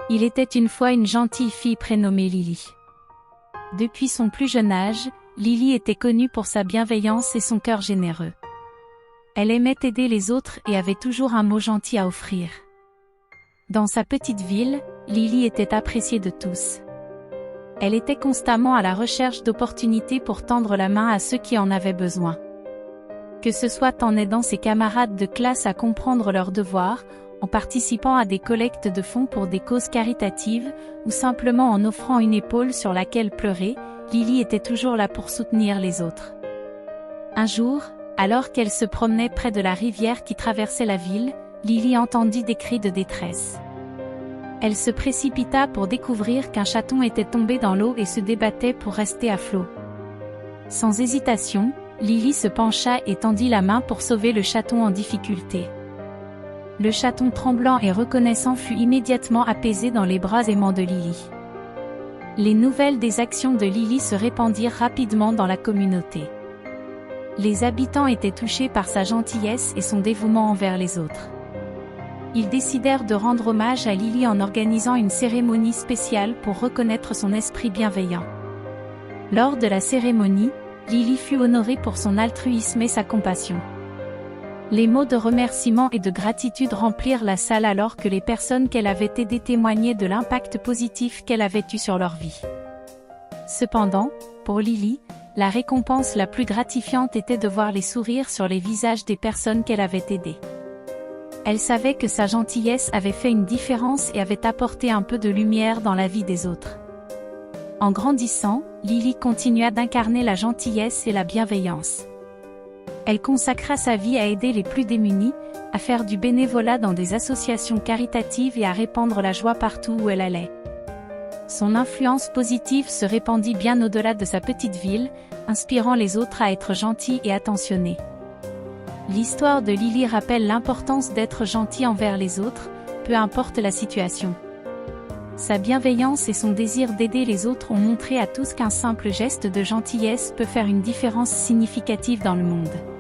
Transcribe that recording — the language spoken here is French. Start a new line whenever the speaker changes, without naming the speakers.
Il était une fois une gentille fille prénommée Lily. Depuis son plus jeune âge, Lily était connue pour sa bienveillance et son cœur généreux. Elle aimait aider les autres et avait toujours un mot gentil à offrir. Dans sa petite ville, Lily était appréciée de tous. Elle était constamment à la recherche d'opportunités pour tendre la main à ceux qui en avaient besoin. Que ce soit en aidant ses camarades de classe à comprendre leurs devoirs, en participant à des collectes de fonds pour des causes caritatives, ou simplement en offrant une épaule sur laquelle pleurer, Lily était toujours là pour soutenir les autres. Un jour, alors qu'elle se promenait près de la rivière qui traversait la ville, Lily entendit des cris de détresse. Elle se précipita pour découvrir qu'un chaton était tombé dans l'eau et se débattait pour rester à flot. Sans hésitation, Lily se pencha et tendit la main pour sauver le chaton en difficulté. Le chaton tremblant et reconnaissant fut immédiatement apaisé dans les bras aimants de Lily. Les nouvelles des actions de Lily se répandirent rapidement dans la communauté. Les habitants étaient touchés par sa gentillesse et son dévouement envers les autres. Ils décidèrent de rendre hommage à Lily en organisant une cérémonie spéciale pour reconnaître son esprit bienveillant. Lors de la cérémonie, Lily fut honorée pour son altruisme et sa compassion. Les mots de remerciement et de gratitude remplirent la salle alors que les personnes qu'elle avait aidées témoignaient de l'impact positif qu'elle avait eu sur leur vie. Cependant, pour Lily, la récompense la plus gratifiante était de voir les sourires sur les visages des personnes qu'elle avait aidées. Elle savait que sa gentillesse avait fait une différence et avait apporté un peu de lumière dans la vie des autres. En grandissant, Lily continua d'incarner la gentillesse et la bienveillance. Elle consacra sa vie à aider les plus démunis, à faire du bénévolat dans des associations caritatives et à répandre la joie partout où elle allait. Son influence positive se répandit bien au-delà de sa petite ville, inspirant les autres à être gentils et attentionnés. L'histoire de Lily rappelle l'importance d'être gentil envers les autres, peu importe la situation. Sa bienveillance et son désir d'aider les autres ont montré à tous qu'un simple geste de gentillesse peut faire une différence significative dans le monde.